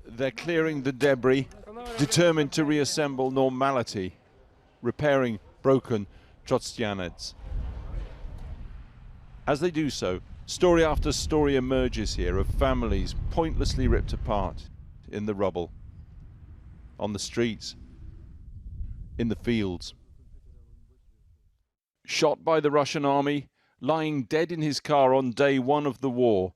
they're clearing the debris, determined to reassemble normality, repairing broken Trostyanets. As they do so, story after story emerges here of families pointlessly ripped apart in the rubble, on the streets, in the fields. Shot by the Russian army, lying dead in his car on day one of the war,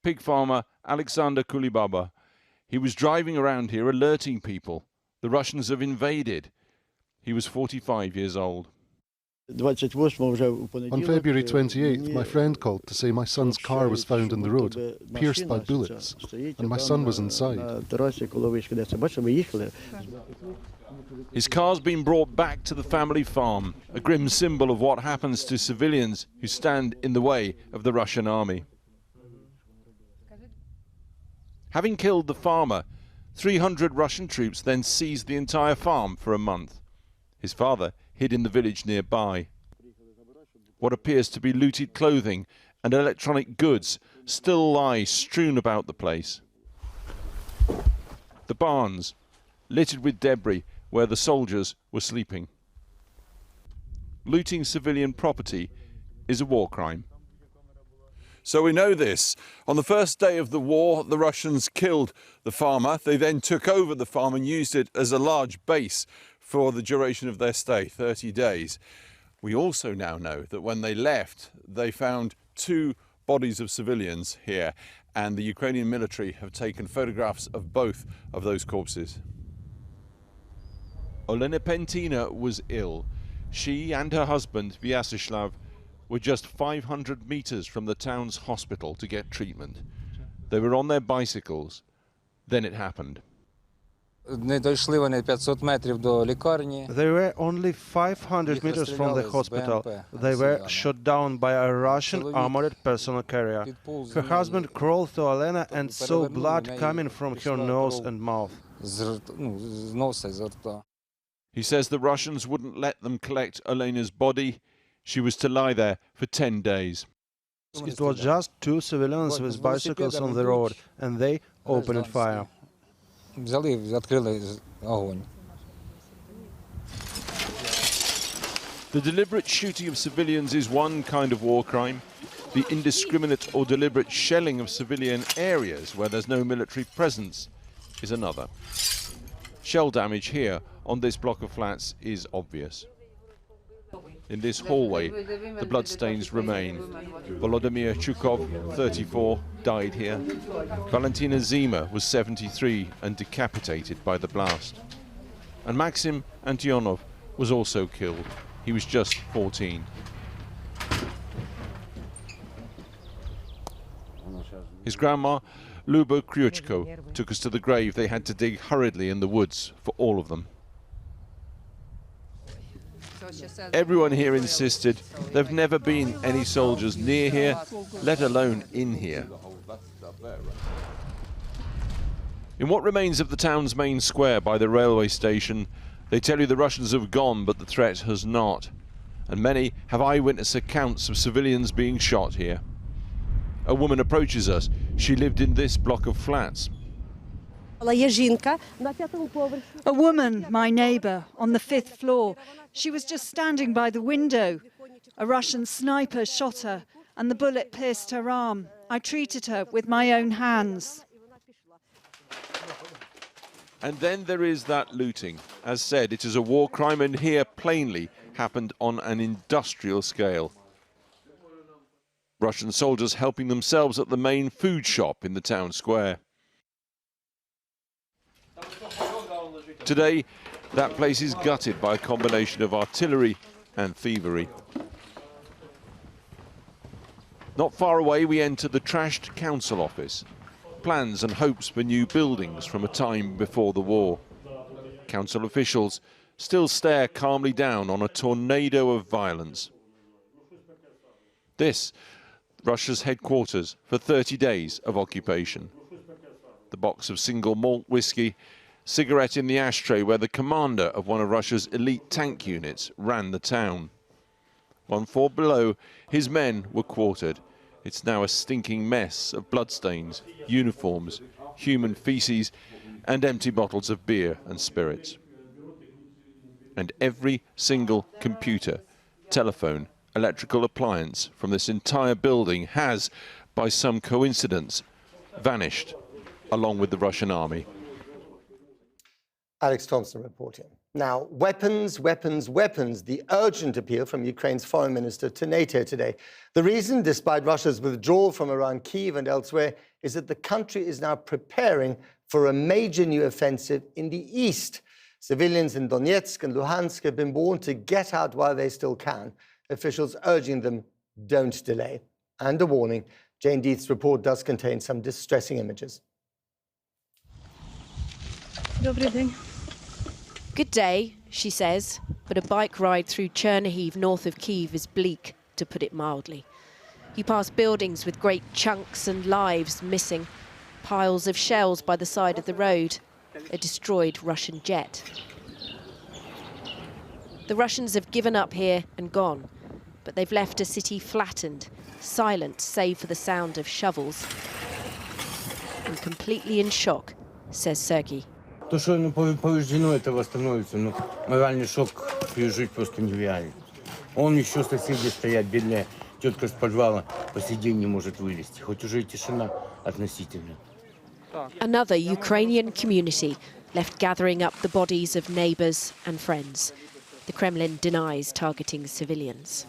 pig farmer Alexander Kulibaba. He was driving around here alerting people. The Russians have invaded. He was 45 years old. On February 28th, my friend called to say my son's car was found in the road, pierced by bullets, and my son was inside. His car's been brought back to the family farm, a grim symbol of what happens to civilians who stand in the way of the Russian army. Having killed the farmer, 300 Russian troops then seized the entire farm for a month. His father hid in the village nearby. What appears to be looted clothing and electronic goods still lie strewn about the place. The barns, littered with debris where the soldiers were sleeping. Looting civilian property is a war crime. So we know this. On the first day of the war, the Russians killed the farmer. They then took over the farm and used it as a large base for the duration of their stay, 30 days. We also now know that when they left, they found 2 bodies of civilians here, and the Ukrainian military have taken photographs of both of those corpses. Olena Pentina was ill. She and her husband, Vyacheslav, were just 500 meters from the town's hospital to get treatment. They were on their bicycles. Then it happened. They were only 500 meters from the hospital. They were shot down by a Russian armored personal carrier. Her husband crawled to Olena and saw blood coming from her nose and mouth. He says the Russians wouldn't let them collect Olena's body. She was to lie there for 10 days. It was just 2 civilians with bicycles on the road, and they opened fire. The deliberate shooting of civilians is one kind of war crime. The indiscriminate or deliberate shelling of civilian areas where there's no military presence is another. Shell damage here on this block of flats is obvious. In this hallway, the bloodstains remain. Volodymyr Chukov, 34, died here. Valentina Zima was 73 and decapitated by the blast. And Maxim Antionov was also killed. He was just 14. His grandma, Luba Kryuchko, took us to the grave they had to dig hurriedly in the woods for all of them. Everyone here insisted there have never been any soldiers near here, let alone in here. In what remains of the town's main square by the railway station, they tell you the Russians have gone, but the threat has not. And many have eyewitness accounts of civilians being shot here. A woman approaches us. She lived in this block of flats. A woman, my neighbour, on the 5th floor. She was just standing by the window. A Russian sniper shot her and the bullet pierced her arm. I treated her with my own hands. And then there is that looting. As said, it is a war crime, and here plainly happened on an industrial scale. Russian soldiers helping themselves at the main food shop in the town square. Today, that place is gutted by a combination of artillery and thievery. Not far away, we enter the trashed council office. Plans and hopes for new buildings from a time before the war. Council officials still stare calmly down on a tornado of violence. This, Russia's headquarters for 30 days of occupation. The box of single malt whiskey, cigarette in the ashtray where the commander of one of Russia's elite tank units ran the town. 1 floor below, his men were quartered. It's now a stinking mess of bloodstains, uniforms, human feces, and empty bottles of beer and spirits. And every single computer, telephone, electrical appliance from this entire building has, by some coincidence, vanished along with the Russian army. Alex Thompson reporting. Now, weapons, weapons, weapons, the urgent appeal from Ukraine's foreign minister to NATO today. The reason, despite Russia's withdrawal from around Kyiv and elsewhere, is that the country is now preparing for a major new offensive in the east. Civilians in Donetsk and Luhansk have been warned to get out while they still can. Officials urging them, don't delay. And a warning, Jane Deeth's report does contain some distressing images. Good day, she says, but a bike ride through Chernihiv north of Kyiv is bleak, to put it mildly. You pass buildings with great chunks and lives missing, piles of shells by the side of the road, a destroyed Russian jet. The Russians have given up here and gone, but they've left a city flattened, silent save for the sound of shovels. And completely in shock, says Sergei. То, что повреждено, это восстановится, но моральный шок пережить просто нереально. Он еще соседи стоят, бедная тетка с подвала по сей день не может вылезти, хоть уже и тишина относительно. Another Ukrainian community left gathering up the bodies of neighbours and friends. The Kremlin denies targeting civilians.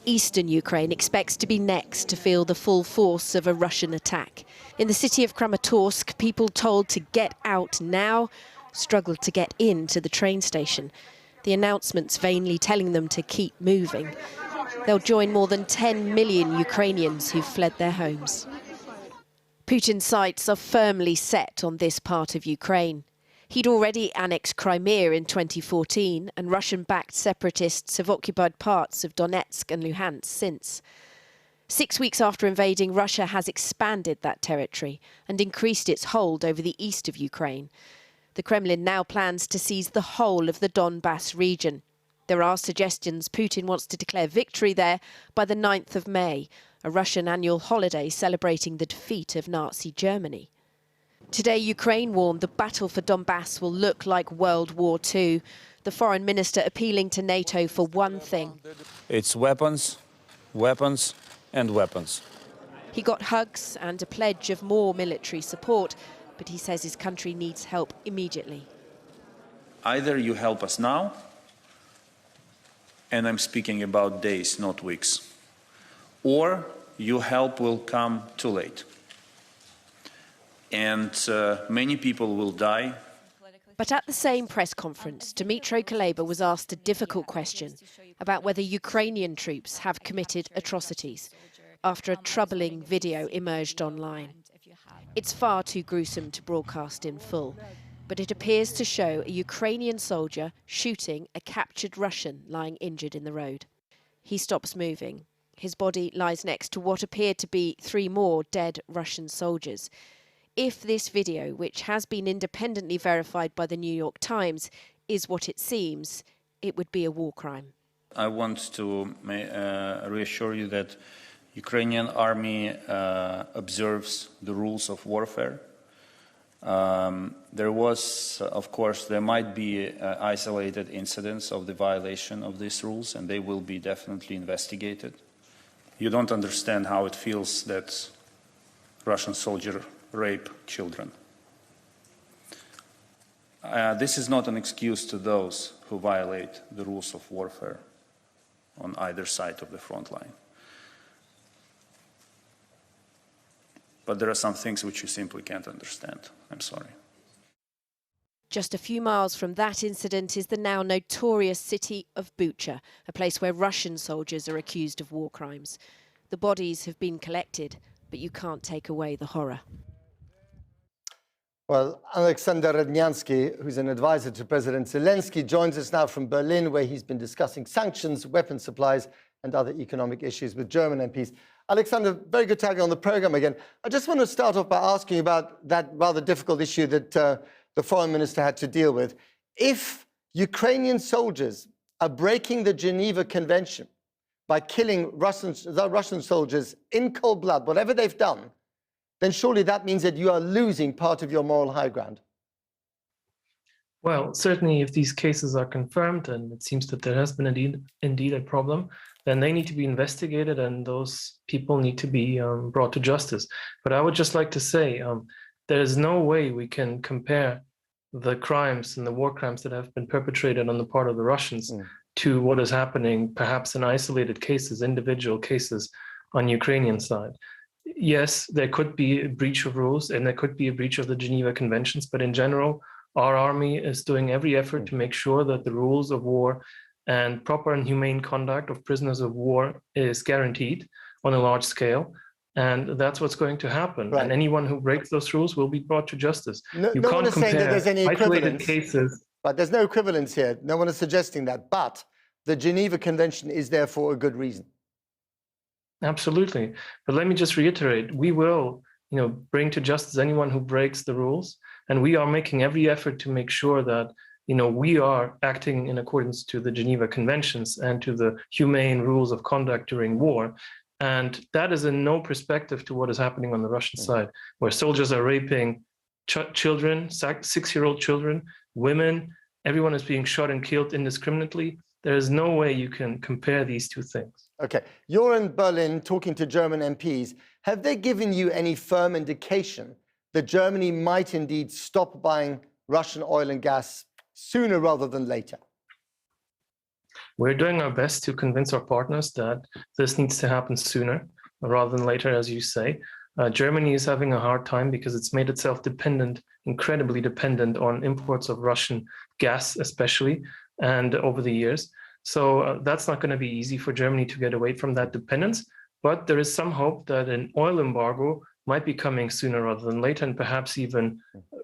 Eastern Ukraine expects to be next to feel the full force of a Russian attack. In the city of Kramatorsk, people told to get out now struggled to get into the train station. The announcements vainly telling them to keep moving. They'll join more than 10 million Ukrainians who've fled their homes. Putin's sights are firmly set on this part of Ukraine. He'd already annexed Crimea in 2014, and Russian-backed separatists have occupied parts of Donetsk and Luhansk since. 6 weeks after invading, Russia has expanded that territory and increased its hold over the east of Ukraine. The Kremlin now plans to seize the whole of the Donbas region. There are suggestions Putin wants to declare victory there by the 9th of May, a Russian annual holiday celebrating the defeat of Nazi Germany. Today, Ukraine warned the battle for Donbas will look like World War II. The foreign minister appealing to NATO for one thing. It's weapons, weapons and weapons. He got hugs and a pledge of more military support, but he says his country needs help immediately. Either you help us now, and I'm speaking about days, not weeks, or your help will come too late. And many people will die. But at the same press conference, Dmytro Kuleba was asked a difficult question about whether Ukrainian troops have committed atrocities after a troubling video emerged online. It's far too gruesome to broadcast in full, but it appears to show a Ukrainian soldier shooting a captured Russian lying injured in the road. He stops moving. His body lies next to what appeared to be 3 more dead Russian soldiers. If this video, which has been independently verified by the New York Times, is what it seems, it would be a war crime. I want to reassure you that Ukrainian army observes the rules of warfare. There was, of course, there might be isolated incidents of the violation of these rules, and they will be definitely investigated. You don't understand how it feels that Russian soldiers rape children. This is not an excuse to those who violate the rules of warfare on either side of the front line. But there are some things which you simply can't understand. I'm sorry. Just a few miles from that incident is the now notorious city of Bucha, a place where Russian soldiers are accused of war crimes. The bodies have been collected, but you can't take away the horror. Well, Alexander Rednyansky, who's an advisor to President Zelensky, joins us now from Berlin, where he's been discussing sanctions, weapon supplies, and other economic issues with German MPs. Alexander, very good to have you on the program again. I just want to start off by asking about that rather difficult issue that the foreign minister had to deal with. If Ukrainian soldiers are breaking the Geneva Convention by killing the Russian soldiers in cold blood, whatever they've done, then surely that means that you are losing part of your moral high ground. Well, certainly if these cases are confirmed, and it seems that there has been indeed a problem, then they need to be investigated and those people need to be brought to justice. But I would just like to say, there is no way we can compare the crimes and the war crimes that have been perpetrated on the part of the Russians to what is happening perhaps in isolated cases, individual cases on Ukrainian side. Yes, there could be a breach of rules and there could be a breach of the Geneva Conventions, but in general, our army is doing every effort to make sure that the rules of war and proper and humane conduct of prisoners of war is guaranteed on a large scale. And that's what's going to happen. Right. And anyone who breaks those rules will be brought to justice. No one is saying that there's any equivalence. Cases. But there's no equivalence here. No one is suggesting that. But the Geneva Convention is there for a good reason. Absolutely. But let me just reiterate, we will bring to justice anyone who breaks the rules. And we are making every effort to make sure that we are acting in accordance to the Geneva Conventions and to the humane rules of conduct during war. And that is in no perspective to what is happening on the Russian side, where soldiers are raping children, 6-year-old children, women, everyone is being shot and killed indiscriminately. There is no way you can compare these two things. Okay, you're in Berlin talking to German MPs. Have they given you any firm indication that Germany might indeed stop buying Russian oil and gas sooner rather than later? We're doing our best to convince our partners that this needs to happen sooner rather than later, as you say. Germany is having a hard time because it's made itself dependent, incredibly dependent on imports of Russian gas, especially, and over the years. So that's not going to be easy for Germany to get away from that dependence. But there is some hope that an oil embargo might be coming sooner rather than later, and perhaps even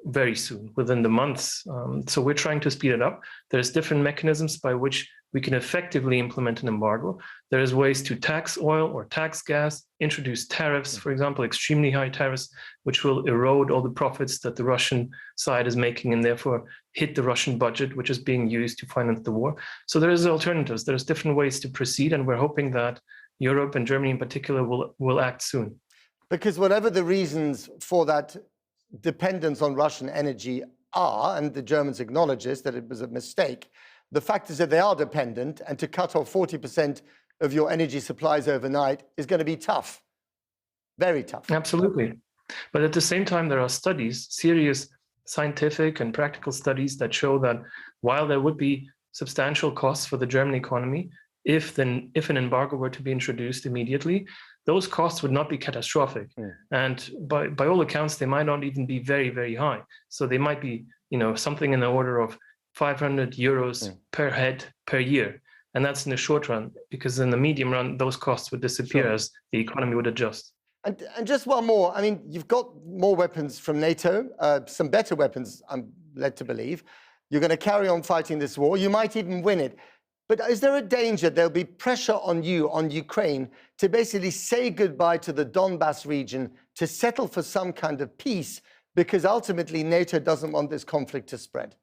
very soon, within the months. So we're trying to speed it up. There's different mechanisms by which we can effectively implement an embargo. There's ways to tax oil or tax gas, introduce tariffs, for example, extremely high tariffs, which will erode all the profits that the Russian side is making and therefore hit the Russian budget, which is being used to finance the war. So there is alternatives. There's different ways to proceed, and we're hoping that Europe and Germany in particular will act soon. Because whatever the reasons for that dependence on Russian energy are, and the Germans acknowledge this, that it was a mistake, the fact is that they are dependent, and to cut off 40% of your energy supplies overnight is going to be tough, very tough. Absolutely. But at the same time, there are studies, serious scientific and practical studies that show that while there would be substantial costs for the German economy, if an embargo were to be introduced immediately, those costs would not be catastrophic. And by all accounts, they might not even be very, very high. So they might be, something in the order of 500 euros per head per year. And that's in the short run, because in the medium run, those costs would disappear as the economy would adjust. And just one more. I mean, you've got more weapons from NATO, some better weapons, I'm led to believe. You're going to carry on fighting this war. You might even win it. But is there a danger there'll be pressure on you, on Ukraine, to basically say goodbye to the Donbas region, to settle for some kind of peace, because ultimately NATO doesn't want this conflict to spread?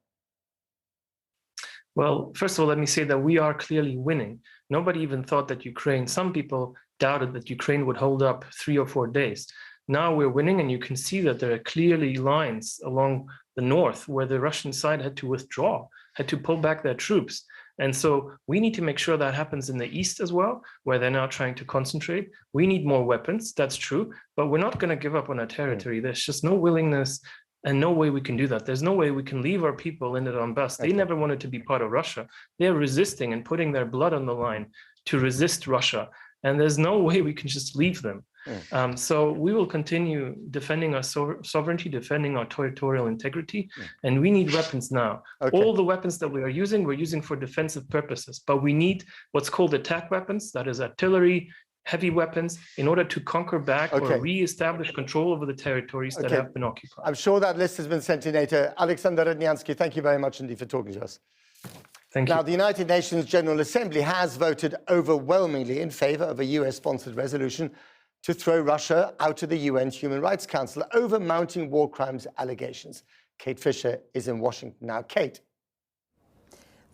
Well, first of all, let me say that we are clearly winning. Nobody even thought that some people doubted that Ukraine would hold up 3 or 4 days. Now we're winning, and you can see that there are clearly lines along the north where the Russian side had to withdraw, had to pull back their troops. And so we need to make sure that happens in the east as well, where they're now trying to concentrate. We need more weapons, that's true, but we're not going to give up on our territory. There's just no willingness and no way we can do that. There's no way we can leave our people in the Donbas. They never wanted to be part of Russia. They're resisting and putting their blood on the line to resist Russia. And there's no way we can just leave them. So we will continue defending our sovereignty, defending our territorial integrity, and we need weapons now. All the weapons that we're using for defensive purposes, but we need what's called attack weapons, that is artillery, heavy weapons, in order to conquer back or re-establish control over the territories that have been occupied. I'm sure that list has been sent to NATO. Alexander Redniansky, thank you very much indeed for talking to us. Thank you. Now, the United Nations General Assembly has voted overwhelmingly in favor of a US-sponsored resolution to throw Russia out of the UN Human Rights Council over mounting war crimes allegations. Kate Fisher is in Washington now. Kate.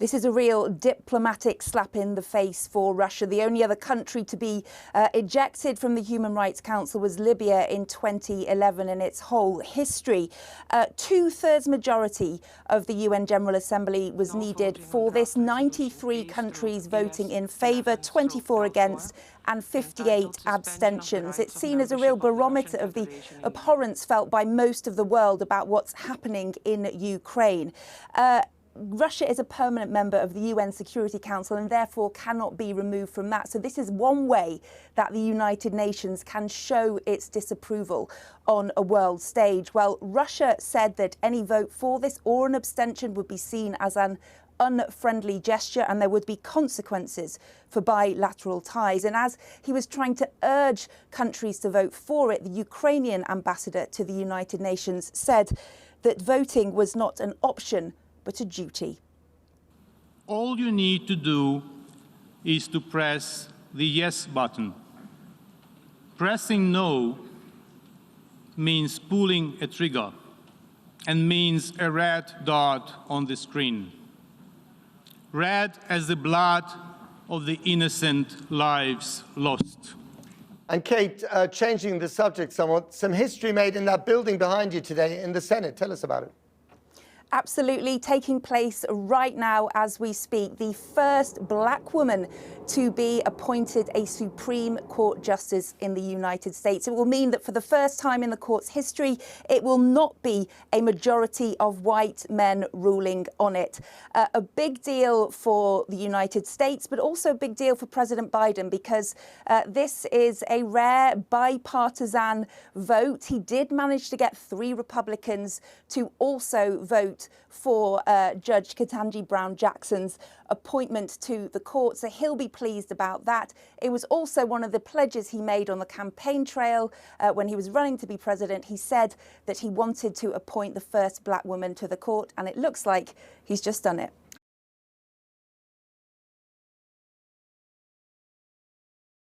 This is a real diplomatic slap in the face for Russia. The only other country to be ejected from the Human Rights Council was Libya in 2011 in its whole history. Two-thirds majority of the UN General Assembly was needed for this, 93 countries voting in favour, 24 against and 58 abstentions. It's seen as a real barometer of the abhorrence felt by most of the world about what's happening in Ukraine. Russia is a permanent member of the UN Security Council and therefore cannot be removed from that. So this is one way that the United Nations can show its disapproval on a world stage. Well, Russia said that any vote for this or an abstention would be seen as an unfriendly gesture and there would be consequences for bilateral ties. And as he was trying to urge countries to vote for it, the Ukrainian ambassador to the United Nations said that voting was not an option but a duty. All you need to do is to press the yes button. Pressing no means pulling a trigger and means a red dot on the screen. Red as the blood of the innocent lives lost. And Kate, changing the subject somewhat, some history made in that building behind you today in the Senate. Tell us about it. Absolutely, taking place right now as we speak. The first black woman to be appointed a Supreme Court justice in the United States. It will mean that for the first time in the court's history, it will not be a majority of white men ruling on it. A big deal for the United States, but also a big deal for President Biden because this is a rare bipartisan vote. He did manage to get 3 Republicans to also vote for Judge Ketanji Brown Jackson's appointment to the court, so he'll be pleased about that. It was also one of the pledges he made on the campaign trail when he was running to be president. He said that he wanted to appoint the first black woman to the court, and it looks like he's just done it.